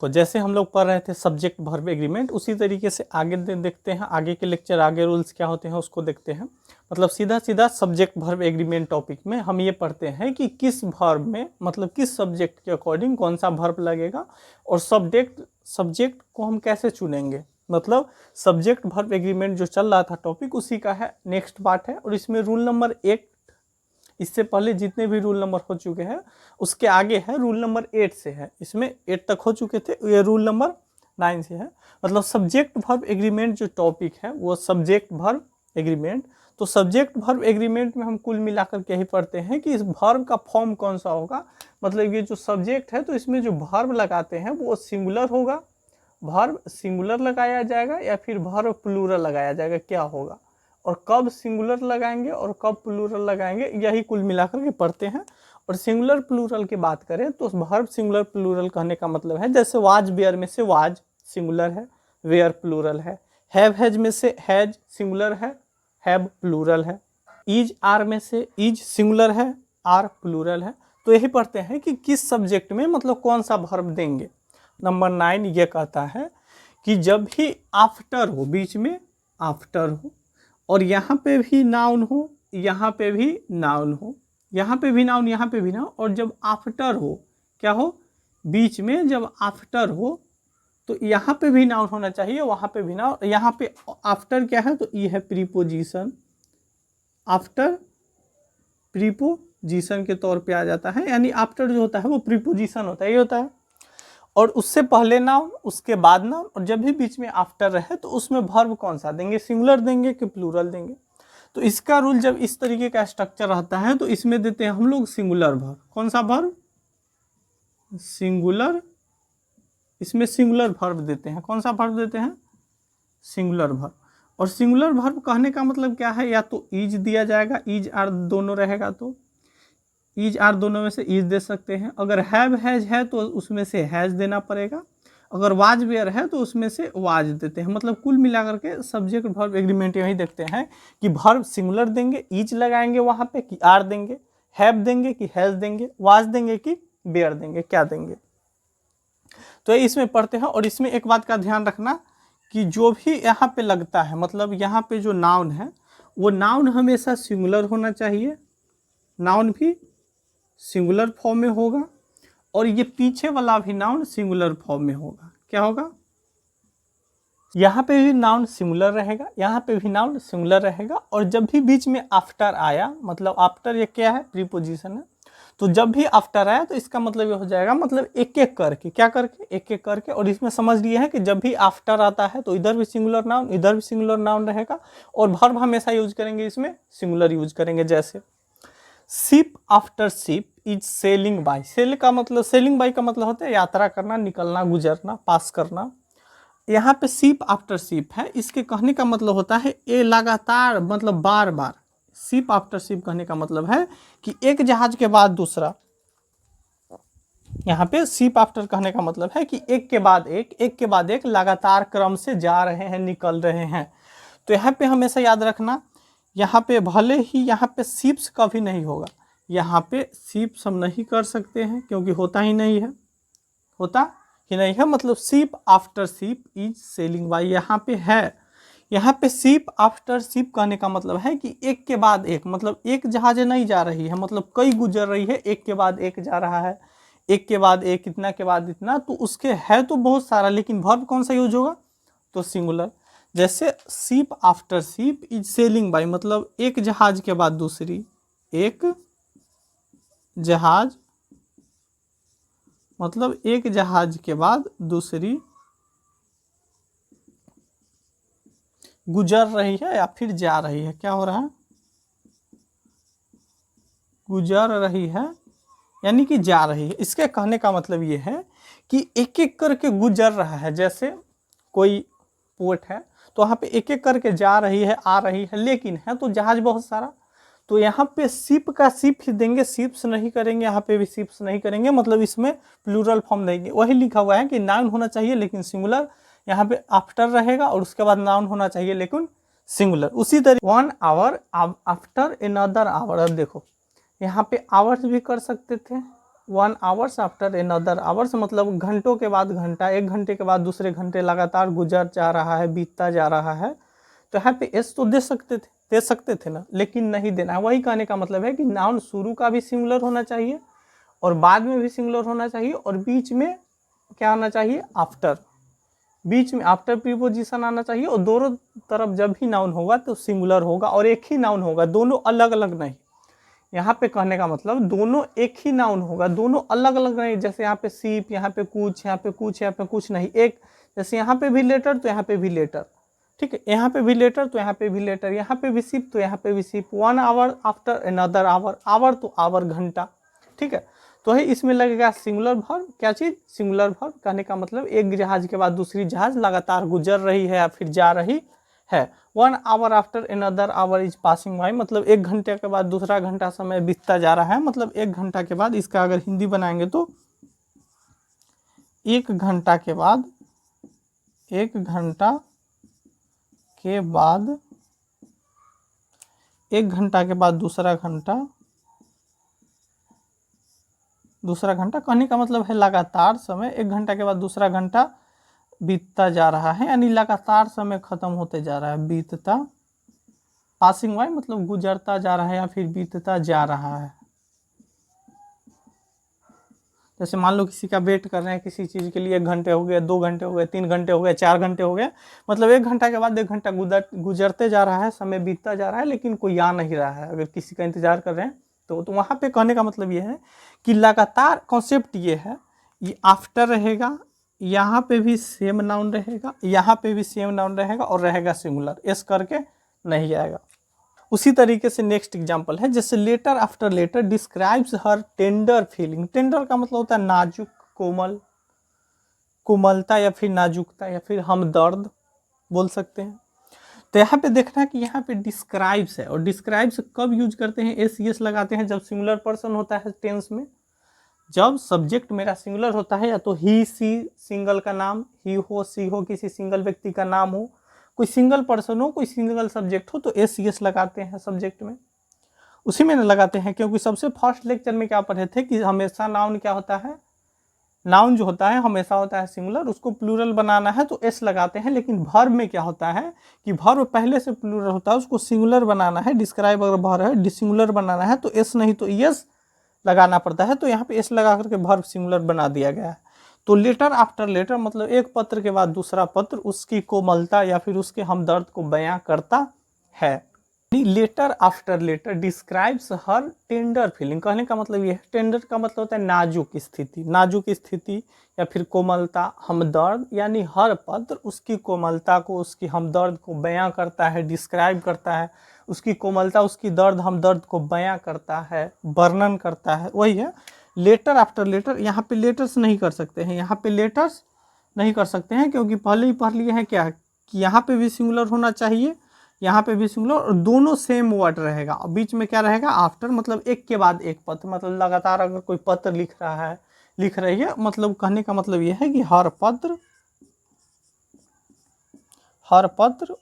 तो जैसे हम लोग पढ़ रहे थे सब्जेक्ट वर्ब एग्रीमेंट, उसी तरीके से आगे देखते हैं, आगे के लेक्चर, आगे रूल्स क्या होते हैं उसको देखते हैं। मतलब सीधा सीधा सब्जेक्ट वर्ब एग्रीमेंट टॉपिक में हम ये पढ़ते हैं कि किस वर्ब में, मतलब किस सब्जेक्ट के अकॉर्डिंग कौन सा वर्ब लगेगा, और सब्जेक्ट को हम कैसे चुनेंगे। मतलब सब्जेक्ट वर्ब एग्रीमेंट जो चल रहा था टॉपिक, उसी का है नेक्स्ट पार्ट है। और इसमें रूल नंबर 1, इससे पहले जितने भी रूल नंबर हो चुके हैं उसके आगे है रूल नंबर 8 से है, इसमें 8 तक हो चुके थे, ये रूल नंबर 9 से है। मतलब सब्जेक्ट वर्ब एग्रीमेंट जो टॉपिक है वो सब्जेक्ट वर्ब एग्रीमेंट। तो सब्जेक्ट वर्ब एग्रीमेंट में हम कुल मिलाकर के ही पढ़ते हैं कि इस वर्ब का फॉर्म कौन सा होगा। मतलब ये जो सब्जेक्ट है तो इसमें जो वर्ब लगाते हैं वो सिंगुलर होगा, वर्ब सिंगुलर लगाया जाएगा या फिर वर्ब प्लूरल लगाया जाएगा, क्या होगा, और कब सिंगुलर लगाएंगे और कब प्लूरल लगाएंगे, यही कुल मिलाकर के पढ़ते हैं। और सिंगुलर प्लूरल की बात करें तो वर्ब सिंगुलर प्लूरल कहने का मतलब है, जैसे वाज वेयर में से वाज सिंगुलर है, वेयर प्लूरल है। हैव हैज में से हैज सिंगुलर है, हैव प्लूरल है। इज आर में से इज सिंगुलर है, आर प्लूरल है। तो यही पढ़ते हैं कि किस सब्जेक्ट में मतलब कौन सा वर्ब देंगे। नंबर 9 ये कहता है कि जब भी आफ्टर हो, बीच में आफ्टर हो, और यहाँ पे भी नाउन हो, यहाँ पे भी नाउन हो, यहाँ पे भी नाउन, यहाँ पे भी नाउन, और जब आफ्टर हो, क्या हो, बीच में जब आफ्टर हो तो यहाँ पे भी नाउन होना चाहिए, वहाँ पे भी नाउन। यहाँ पे आफ्टर क्या है, तो ये है प्रीपोजिशन, आफ्टर प्रीपोजिशन के तौर पे आ जाता है, यानी आफ्टर जो होता है वो प्रीपोजिशन होता है, ये होता है। और उससे पहले नाउन, उसके बाद नाउन, और जब भी बीच में आफ्टर रहे तो उसमें वर्ब कौन सा देंगे, सिंगुलर देंगे कि प्लूरल देंगे। तो इसका रूल जब इस तरीके का स्ट्रक्चर रहता है तो इसमें देते हैं हम लोग सिंगुलर वर्ब। कौन सा वर्ब, सिंगुलर, इसमें सिंगुलर वर्ब देते हैं। कौन सा वर्ब देते हैं, सिंगुलर वर्ब। और सिंगुलर वर्ब कहने का मतलब क्या है, या तो इज दिया जाएगा, इज आर दोनों रहेगा तो इज आर दोनों में से इज दे सकते हैं। अगर हैव हैज है तो उसमें से हैज देना पड़ेगा। अगर वाज वेयर है तो उसमें से वाज देते हैं। मतलब कुल मिलाकर के सब्जेक्ट वर्ब एग्रीमेंट यही देखते हैं कि वर्ब सिंगुलर देंगे, इज लगाएंगे वहाँ पे, कि आर देंगे, हैव देंगे कि हैज देंगे, वाज देंगे कि वेयर देंगे, क्या देंगे। तो इसमें पढ़ते हैं। और इसमें एक बात का ध्यान रखना कि जो भी यहाँ पे लगता है, मतलब यहाँ पे जो नाउन है वो नाउन हमेशा सिंगुलर होना चाहिए, नाउन भी सिंगुलर फॉर्म में होगा, और ये पीछे वाला भी नाउन सिंगुलर फॉर्म में होगा। क्या होगा, यहाँ पे भी नाउन सिंगुलर रहेगा, यहाँ पे भी नाउन सिंगुलर रहेगा। और जब भी बीच में आफ्टर आया, मतलब आफ्टर ये क्या है, प्रीपोजिशन है, तो जब भी आफ्टर आया तो इसका मतलब ये हो जाएगा, मतलब एक एक करके, क्या करके, एक एक करके। और इसमें समझ लिए हैं कि जब भी आफ्टर आता है तो इधर भी सिंगुलर नाउन, इधर भी सिंगुलर नाउन रहेगा, और वर्ब हमेशा यूज करेंगे इसमें सिंगुलर यूज करेंगे। जैसे ship after ship is sailing by, sail का मतलब, सेलिंग बाय का मतलब होता है यात्रा करना, निकलना, गुजरना, पास करना। यहाँ पे शिप आफ्टर शिप है, इसके कहने का मतलब होता है ये लगातार, मतलब बार बार। शिप आफ्टर शिप कहने का मतलब है कि एक जहाज के बाद दूसरा। यहाँ पे शिप आफ्टर कहने का मतलब है कि एक के बाद एक, एक के बाद एक लगातार क्रम से जा रहे हैं, निकल रहे हैं। तो यहाँ पे हमेशा याद रखना, यहाँ पे भले ही यहाँ पे शिप्स कभी नहीं होगा, यहाँ पे शिप्स हम नहीं कर सकते हैं क्योंकि होता ही नहीं है, होता ही नहीं है। मतलब ship after ship is sailing by यहाँ पे है। यहाँ पे शिप आफ्टर शिप कहने का मतलब है कि एक के बाद एक, मतलब एक जहाज नहीं जा रही है, मतलब कई गुजर रही है, एक के बाद एक जा रहा है, एक के बाद एक, इतना के बाद इतना। तो उसके है तो बहुत सारा, लेकिन वर्ब कौन सा यूज होगा, तो सिंगुलर। जैसे ship after ship is sailing by, मतलब एक जहाज के बाद दूसरी, एक जहाज, मतलब एक जहाज के बाद दूसरी गुजर रही है या फिर जा रही है। क्या हो रहा है, गुजर रही है यानी कि जा रही है। इसके कहने का मतलब ये है कि एक एक करके गुजर रहा है। जैसे कोई पोर्ट है तो वहाँ पे एक एक करके जा रही है, आ रही है, लेकिन है तो जहाज बहुत सारा। तो यहाँ पे शिप का शिप ही देंगे, शिप्स नहीं करेंगे, यहाँ पे भी शिप्स नहीं करेंगे, मतलब इसमें प्लूरल फॉर्म देंगे। वही लिखा हुआ है कि नाउन होना चाहिए लेकिन सिंगुलर, यहाँ पे आफ्टर रहेगा, और उसके बाद नाउन होना चाहिए लेकिन सिंगुलर। उसी तरीके 1 आवर आफ्टर अनदर आवर। अब देखो यहाँ पे आवर्स भी कर सकते थे, 1 आवर्स आफ्टर अनदर आवर्स, मतलब घंटों के बाद घंटा, एक घंटे के बाद दूसरे घंटे लगातार गुजर जा रहा है, बीतता जा रहा है। तो यहाँ पे एस तो दे सकते थे ना, लेकिन नहीं देना है। वही कहने का मतलब है कि नाउन शुरू का भी सिंगुलर होना चाहिए और बाद में भी सिंगुलर होना चाहिए और बीच में क्या आना चाहिए, आफ्टर, बीच में आफ्टर प्रीपोजिशन आना चाहिए और दोनों तरफ जब भी नाउन होगा तो सिंगुलर होगा और एक ही नाउन होगा, दोनों अलग अलग नहीं। यहाँ पे कहने का मतलब दोनों एक ही नाउन होगा, दोनों अलग अलग नहीं। जैसे यहाँ पे सीप, यहाँ पे कुछ, यहाँ पे कुछ, यहाँ पे कुछ नहीं, एक। जैसे यहाँ पे भी लेटर तो यहाँ पे भी लेटर, ठीक है, यहाँ पे भी लेटर तो यहाँ पे भी लेटर, यहाँ पे भी सिप तो यहाँ पे भी ship. 1 hour after another hour, hour तो आवर घंटा, ठीक है। तो है इसमें लगेगा सिंगुलर वर्ब, क्या चीज, सिंगुलर वर्ब। कहने का मतलब एक जहाज के बाद दूसरी जहाज लगातार गुजर रही है या फिर जा रही है। 1 hour after another our is passing by, मतलब एक घंटे के बाद दूसरा घंटा समय बीतता जा रहा है, मतलब एक घंटा के बाद। इसका अगर हिंदी बनाएंगे तो एक घंटा के बाद, एक घंटा के बाद, एक घंटा के बाद दूसरा घंटा, दूसरा घंटा। कहने का मतलब है लगातार समय, एक घंटा के बाद दूसरा घंटा बीतता जा रहा है, यानी लगातार समय खत्म होते जा रहा है, बीतता। पासिंग बाय मतलब गुजरता जा रहा है या फिर बीतता जा रहा है। जैसे मान लो किसी का वेट कर रहे हैं किसी चीज़ के लिए, 1 घंटे हो गए, 2 घंटे हो गए, 3 घंटे हो गए, 4 घंटे हो गए, मतलब एक घंटा के बाद एक घंटा गुजरते जा रहा है, समय बीतता जा रहा है, लेकिन कोई आ नहीं रहा है। अगर किसी का इंतजार कर रहे हैं तो वहाँ पे कहने का मतलब ये है कि लगातार कॉन्सेप्ट ये है, ये आफ्टर रहेगा, यहाँ पे भी सेम नाउन रहेगा, यहाँ पे भी सेम नाउन रहेगा और रहेगा सिंगुलर, एस करके नहीं आएगा। उसी तरीके से नेक्स्ट एग्जांपल है, जैसे लेटर आफ्टर लेटर डिस्क्राइब्स हर टेंडर फीलिंग। टेंडर का मतलब होता है नाजुक, कोमल, कोमलता या फिर नाजुकता या फिर हमदर्द बोल सकते हैं। तो यहाँ पे देखना है कि यहाँ पे डिस्क्राइब्स है, और डिस्क्राइब्स कब यूज करते हैं, एस यस लगाते हैं जब सिंगुलर पर्सन होता है टेंस में। जब सब्जेक्ट मेरा सिंगुलर होता है, या तो ही सी सिंगल का नाम, ही हो सी हो किसी सिंगल व्यक्ति का नाम हो, कोई सिंगल पर्सन हो, कोई सिंगल सब्जेक्ट हो, तो एस यस लगाते हैं सब्जेक्ट में। उसी में लगाते हैं क्योंकि सबसे फर्स्ट लेक्चर में क्या पढ़े थे कि हमेशा नाउन क्या होता है, नाउन जो होता है हमेशा होता है सिंगुलर, उसको प्लूरल बनाना है तो एस लगाते हैं। लेकिन वर्ब में क्या होता है कि वर्ब पहले से प्लूरल होता है, उसको सिंगुलर बनाना है। डिस्क्राइब अगर वर्ब है, डिसिंगुलर बनाना है तो एस नहीं तो यस लगाना पड़ता है। तो यहाँ पे एस लगा करके वर्ब सिंगुलर बना दिया गया है। तो लेटर आफ्टर लेटर मतलब एक पत्र के बाद दूसरा पत्र उसकी कोमलता या फिर उसके हमदर्द को बयां करता है। लेटर आफ्टर लेटर डिस्क्राइब्स हर टेंडर फीलिंग। कहने का मतलब ये है, टेंडर का मतलब होता है नाजुक स्थिति, नाजुक स्थिति या फिर कोमलता, हमदर्द, यानी हर पत्र उसकी कोमलता को, उसकी हमदर्द को बयां करता है, डिस्क्राइब करता है, उसकी कोमलता, उसकी दर्द हमदर्द को बयां करता है, वर्णन करता है। वही है लेटर आफ्टर लेटर। यहाँ पे लेटर्स नहीं कर सकते हैं, यहाँ पे लेटर्स नहीं कर सकते हैं क्योंकि पहले ही पढ़ लिए हैं क्या कि यहाँ पे भी सिंगुलर होना चाहिए, यहाँ पे भी सिंगुलर, और दोनों सेम वर्ड रहेगा। और बीच में क्या रहेगा, आफ्टर, मतलब एक के बाद एक पत्र, मतलब लगातार अगर कोई पत्र लिख रहा है, लिख रही है, मतलब कहने का मतलब यह है कि हर पत्र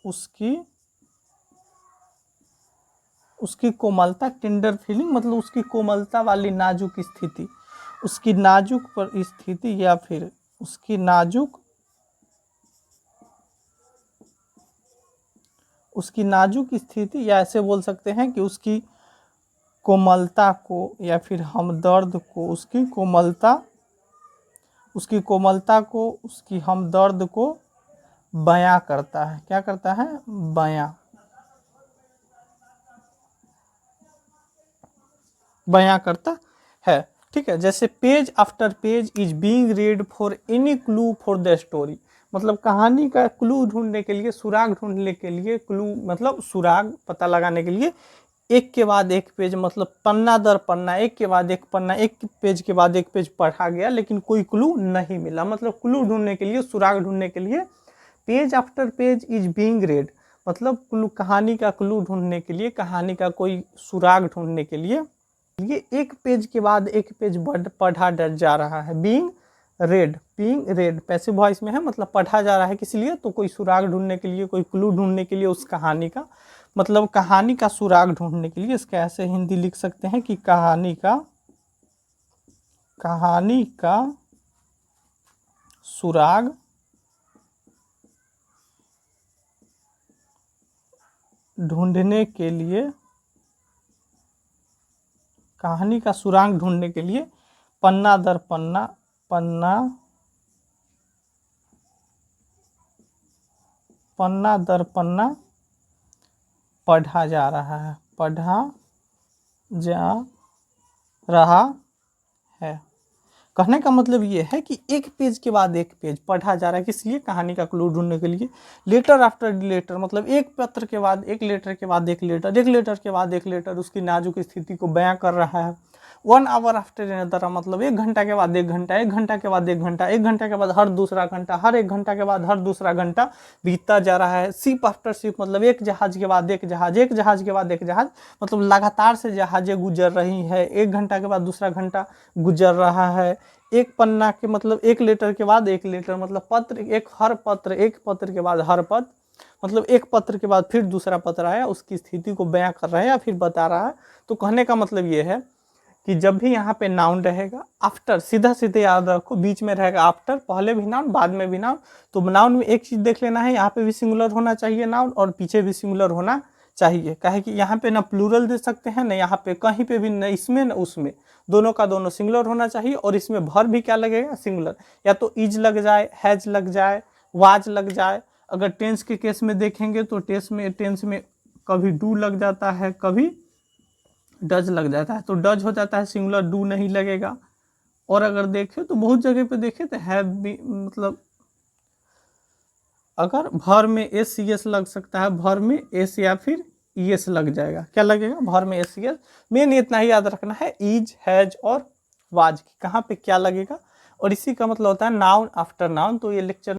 उसकी कोमलता, टेंडर फीलिंग मतलब उसकी कोमलता वाली नाजुक स्थिति, उसकी नाजुक पर स्थिति या फिर उसकी नाजुक स्थिति, या ऐसे बोल सकते हैं कि उसकी कोमलता को या फिर हमदर्द को, उसकी कोमलता को, उसकी हमदर्द को बयां करता है। क्या करता है, बयां करता है। ठीक है, जैसे page after page is being read for any clue for the story, मतलब कहानी का क्लू ढूंढने के लिए, सुराग ढूंढने के लिए, क्लू मतलब सुराग पता लगाने के लिए एक के बाद एक पेज, मतलब पन्ना दर पन्ना, एक के बाद एक पन्ना, एक पेज के बाद एक पेज पढ़ा गया लेकिन कोई क्लू नहीं मिला। मतलब क्लू ढूंढने के लिए, सुराग ढूंढने के लिए page after page is being red, मतलब क्लू, कहानी का क्लू ढूंढने के लिए, कहानी का कोई सुराग ढूंढने के लिए ये एक पेज के बाद एक पेज पढ़ा जा रहा है। बीइंग रेड पैसिव वॉइस में है, मतलब पढ़ा जा रहा है किस लिए, तो कोई सुराग ढूंढने के लिए, कोई क्लू ढूंढने के लिए उस कहानी का, मतलब कहानी का सुराग ढूंढने के लिए। इसका ऐसे हिंदी लिख सकते हैं कि कहानी का कहानी का सुराग ढूंढने के लिए, कहानी का सुराग ढूंढने के लिए पन्ना दर पन्ना, पन्ना दर पन्ना पढ़ा जा रहा है, पढ़ा जा रहा है। कहने का मतलब ये है कि एक पेज के बाद एक पेज पढ़ा जा रहा है, किस लिए? कहानी का क्लू ढूंढने के लिए। लेटर आफ्टर लेटर मतलब एक पत्र के बाद एक लेटर के बाद एक लेटर, एक लेटर के बाद एक लेटर उसकी नाजुक स्थिति को बयां कर रहा है। 1 आवर आफ्टर अनदर मतलब 1 घंटा के बाद 1 घंटा, 1 घंटा के बाद 1 घंटा, 1 घंटा के बाद हर दूसरा घंटा, हर 1 घंटा के बाद हर दूसरा घंटा बीतता जा रहा है। शिप आफ्टर शिप मतलब एक जहाज के बाद एक जहाज, एक जहाज के बाद एक जहाज मतलब लगातार से जहाजें गुजर रही है। 1 घंटा के बाद दूसरा घंटा गुजर रहा है। एक पन्ना के मतलब एक लेटर के बाद एक लेटर मतलब पत्र, एक हर पत्र, एक पत्र के बाद हर पत्र मतलब एक पत्र के बाद फिर दूसरा पत्र आया, उसकी स्थिति को बयां कर रहा है या फिर बता रहा है। तो कहने का मतलब ये है कि जब भी यहाँ पे नाउन रहेगा, आफ्टर सीधा सीधे याद रखो, बीच में रहेगा आफ्टर, पहले भी नाउन बाद में भी नाउन। तो नाउन में एक चीज देख लेना है, यहाँ पे भी सिंगुलर होना चाहिए नाउन और पीछे भी सिंगुलर होना चाहिए। काहे कि यहाँ पे ना प्लूरल दे सकते हैं, ना यहाँ पे कहीं पे भी, न इसमें न उसमें, दोनों का दोनों सिंगुलर होना चाहिए। और इसमें भर भी क्या लगेगा? सिंगुलर। या तो इज लग जाए, हैज लग जाए, वाज लग जाए। अगर टेंस के केस में देखेंगे तो टेंस में कभी डू लग जाता है, कभी डज लग जाता है। तो डज हो जाता है सिंगुलर, डू नहीं लगेगा। और अगर देखें तो बहुत जगह पे देखें तो हैव भी मतलब अगर भर में एस सी एस लग सकता है, भर में एस या फिर ईएस लग जाएगा। क्या लगेगा? भर में एस सी एस। मेन इतना ही याद रखना है, इज, हैज और वाज कहाँ पे क्या लगेगा। और इसी का मतलब होता है नाउन आफ्टर नाउन। तो ये लेक्चर